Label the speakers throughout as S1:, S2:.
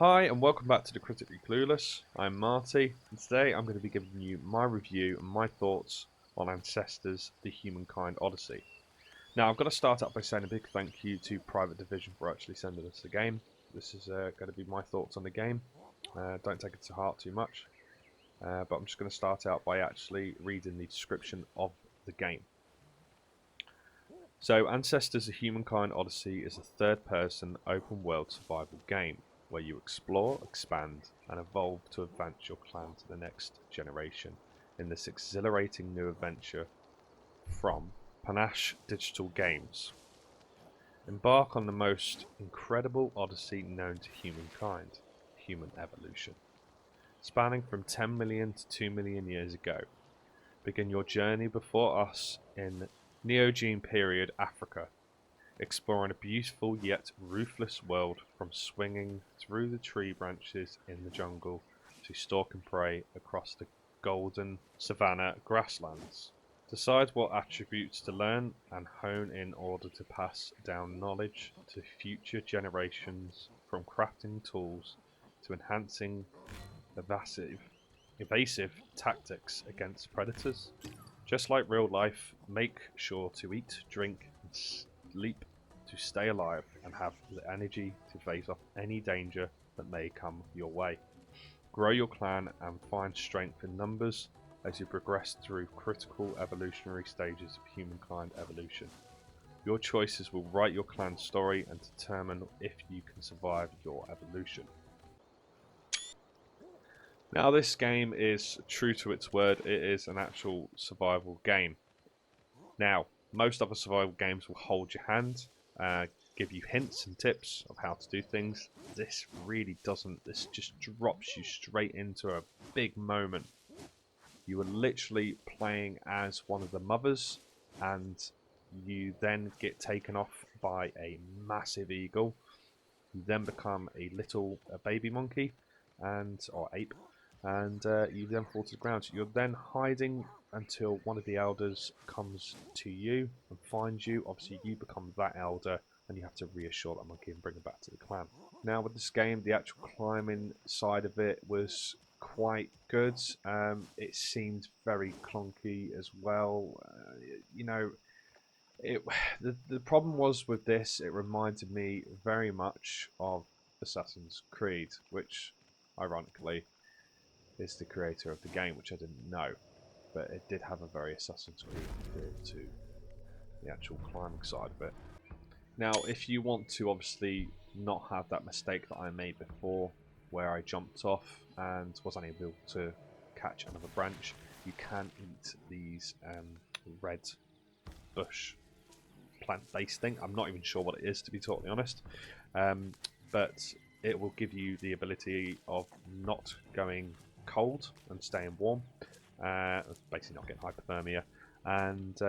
S1: Hi and welcome back to the Critically Clueless. I'm Marty and today I'm going to be giving you my review and my thoughts on Ancestors: The Humankind Odyssey. Now I've got to start out by saying a big thank you to Private Division for actually sending us the game. This is going to be my thoughts on the game. Don't take it to heart too much, but I'm just going to start out by actually reading the description of the game. So Ancestors: The Humankind Odyssey is a third-person open-world survival game where you explore, expand, and evolve to advance your clan to the next generation in this exhilarating new adventure from Panache Digital Games. Embark on the most incredible odyssey known to humankind, human evolution. Spanning from 10 million to 2 million years ago, begin your journey before us in Neogene period Africa, exploring a beautiful yet ruthless world from swinging through the tree branches in the jungle to stalk and prey across the golden savanna grasslands. Decide what attributes to learn and hone in order to pass down knowledge to future generations, from crafting tools to enhancing evasive tactics against predators. Just like real life, make sure to eat, drink, and sleep to stay alive and have the energy to face off any danger that may come your way. Grow your clan and find strength in numbers as you progress through critical evolutionary stages of humankind evolution. Your choices will write your clan's story and determine if you can survive your evolution. Now this game is true to its word, it is an actual survival game. Now, most other survival games will hold your hand, give you hints and tips of how to do things. This really doesn't. This just drops you straight into a big moment. You are literally playing as one of the mothers, and you then get taken off by a massive eagle. You then become a baby monkey, or ape, and you then fall to the ground. You're then hiding until one of the elders comes to you and finds you. Obviously, you become that elder, and you have to reassure that monkey and bring it back to the clan. Now, with this game, the actual climbing side of it was quite good. It seemed very clunky as well. You know, the problem was with this, it reminded me very much of Assassin's Creed, which ironically is the creator of the game, which I didn't know, but it did have a very Assassin's Creed feel to the actual climbing side of it. Now, if you want to obviously not have that mistake that I made before, where I jumped off and was unable to catch another branch, you can eat these red bush plant-based thing. I'm not even sure what it is, to be totally honest, but it will give you the ability of not going cold and staying warm, basically not getting hypothermia, and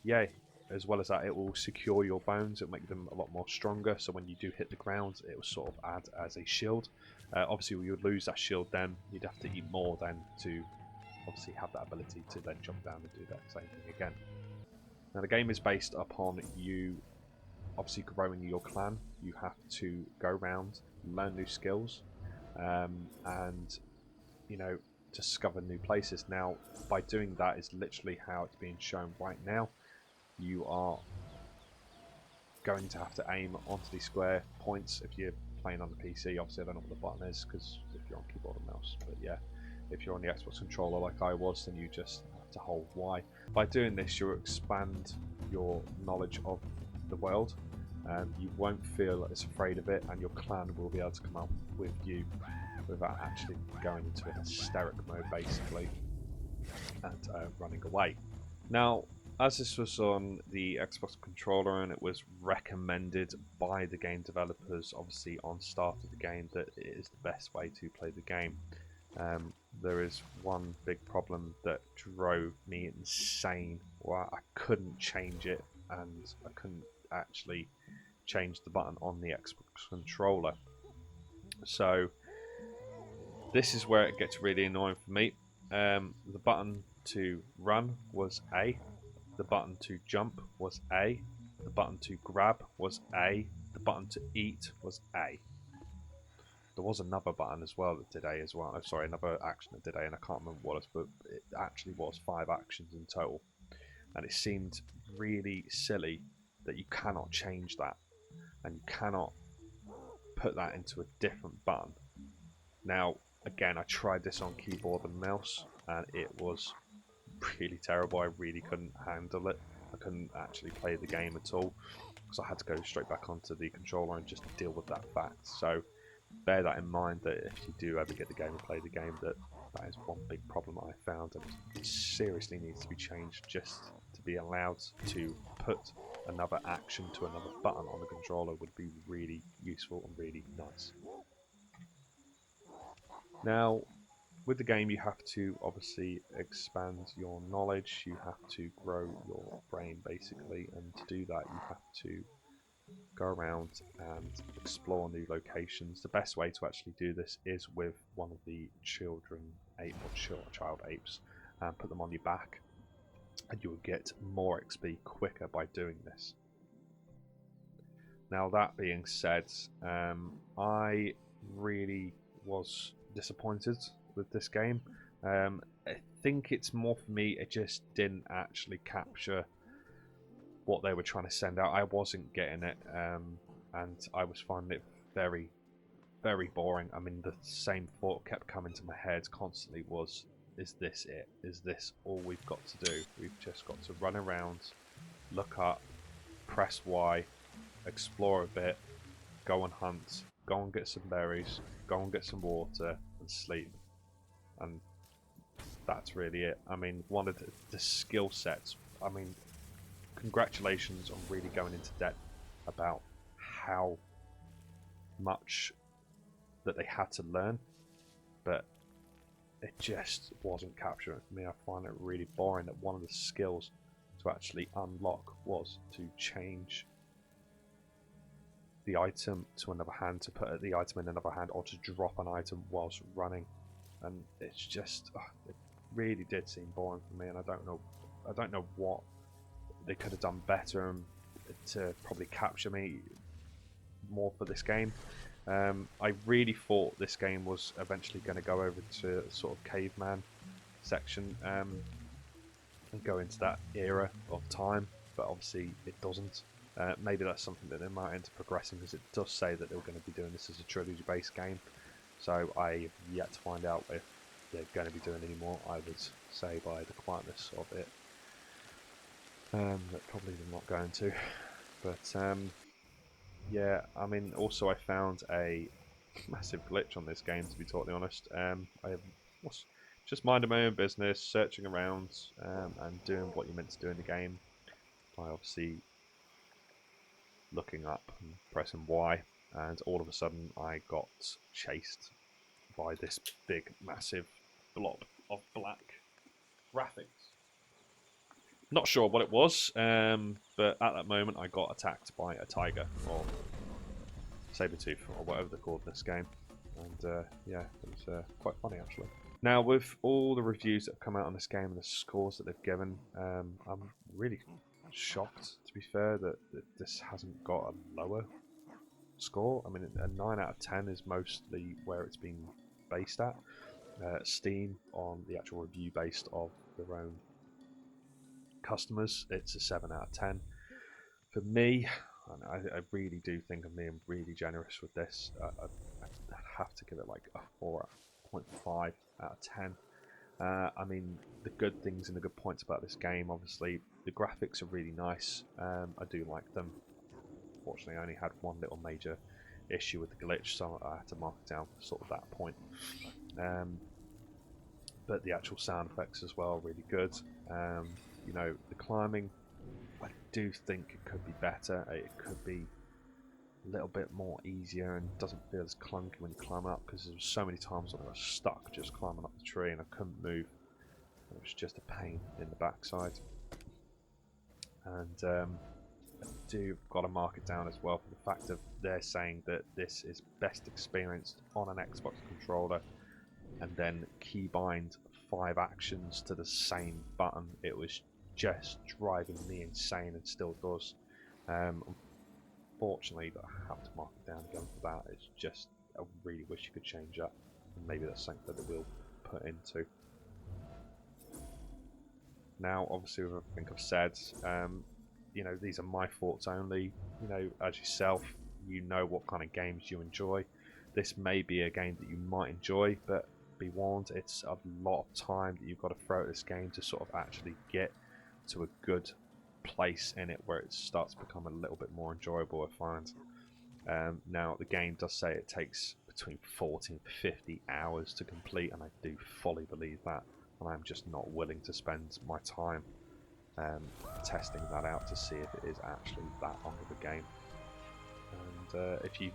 S1: yeah, as well as that, it will secure your bones. It'll make them a lot more stronger, so when you do hit the ground, it will sort of add as a shield. Obviously, you would lose that shield then. You'd have to eat more then to obviously have that ability to then jump down and do that same thing again. Now, the game is based upon you obviously growing your clan. You have to go around, learn new skills, and discover new places. Now, by doing that is literally how it's being shown right now. You are going to have to aim onto these square points if you're playing on the PC. Obviously, I don't know what the button is because if you're on keyboard and mouse, but yeah, if you're on the Xbox controller like I was, then you just have to hold Y. By doing this, you'll expand your knowledge of the world. You won't feel as afraid of it, and your clan will be able to come up with you without actually going into an hysteric mode, basically, and running away. Now, as this was on the Xbox controller and it was recommended by the game developers, obviously on start of the game, that it is the best way to play the game. There is one big problem that drove me insane, where I couldn't change it, and I couldn't actually change the button on the Xbox controller. So this is where it gets really annoying for me. The button to run was A, the button to jump was A, the button to grab was A, the button to eat was A. there was another button as well that did A as well. Oh, sorry, another action that did A, and I can't remember what it was, but it actually was 5 actions in total. And it seemed really silly that you cannot change that, and you cannot put that into a different button. Now, again, I tried this on keyboard and mouse, and it was really terrible. I really couldn't handle it. I couldn't actually play the game at all, because I had to go straight back onto the controller and just deal with that fact. So bear that in mind, that if you do ever get the game and play the game, that is one big problem I found, and it seriously needs to be changed just to be allowed to put another action to another button on the controller would be really useful and really nice. Now, with the game, you have to obviously expand your knowledge, you have to grow your brain basically, and to do that you have to go around and explore new locations. The best way to actually do this is with one of the children ape or child apes, and put them on your back, and you will get more XP quicker by doing this. Now, that being said, I really was disappointed with this game. I think it's more for me, it just didn't actually capture what they were trying to send out. I wasn't getting it, and I was finding it very, very boring. I mean, the same thought kept coming to my head constantly was, is this it? Is this all we've got to do? We've just got to run around, look up, press Y, explore a bit, go and hunt, go and get some berries, go and get some water, and sleep. And that's really it. I mean, one of the skill sets, I mean, congratulations on really going into depth about how much that they had to learn, but it just wasn't capturing for me. I find it really boring that one of the skills to actually unlock was to change the item to another hand, to put the item in another hand, or to drop an item whilst running. And it's just, it really did seem boring for me, and I don't know what they could have done better to probably capture me more for this game. I really thought this game was eventually going to go over to sort of caveman section, and go into that era of time, but obviously it doesn't. Maybe that's something that they might end up progressing, because it does say that they're going to be doing this as a trilogy-based game. So I've yet to find out if they're going to be doing any more. I would say by the quietness of it, that probably they're not going to. But yeah, I mean, also I found a massive glitch on this game, to be totally honest. I was just minding my own business, searching around, and doing what you're meant to do in the game by obviously looking up and pressing Y, and all of a sudden I got chased by this big massive blob of black graphics. Not sure what it was, but at that moment I got attacked by a tiger, or saber-tooth, or whatever they're called in this game. And yeah, it was quite funny actually. Now, with all the reviews that have come out on this game and the scores that they've given, I'm really shocked, to be fair, that this hasn't got a lower score. I mean, a 9 out of 10 is mostly where it's been based at. Steam, on the actual review based of their own customers, it's a 7 out of 10. For me, I really do think I'm being really generous with this. I'd have to give it like a 4.5 out of 10. I mean, the good things and the good points about this game, obviously, the graphics are really nice. I do like them. Fortunately, I only had one little major issue with the glitch, so I had to mark it down for sort of that point. But the actual sound effects as well are really good. You know, the climbing, I do think it could be better. It could be a little bit more easier and doesn't feel as clunky when you climb up, because there were so many times when I was stuck just climbing up the tree and I couldn't move. It was just a pain in the backside. And I do got to mark it down as well for the fact of they're saying that this is best experienced on an Xbox controller, and then keybind 5 actions to the same button. It was just driving me insane, and still does. Unfortunately, I have to mark it down again for that. It's just I really wish you could change that, and maybe that's something that it will put into. Now, obviously, with everything I've said, you know, these are my thoughts only. You know, as yourself, you know what kind of games you enjoy. This may be a game that you might enjoy, but be warned, it's a lot of time that you've got to throw at this game to sort of actually get to a good place in it where it starts to become a little bit more enjoyable, I find. Now, the game does say it takes between 40 and 50 hours to complete, and I do fully believe that, and I'm just not willing to spend my time testing that out to see if it is actually that long of a game. And if you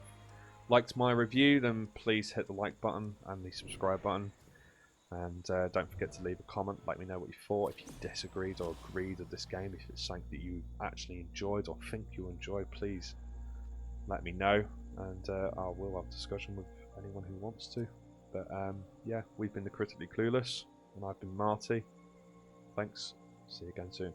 S1: liked my review, then please hit the like button and the subscribe button. And don't forget to leave a comment, let me know what you thought, if you disagreed or agreed with this game, if it's something that you actually enjoyed or think you'll enjoy, please let me know, and I will have a discussion with anyone who wants to. But yeah, we've been the Critically Clueless, and I've been Marty. Thanks, see you again soon.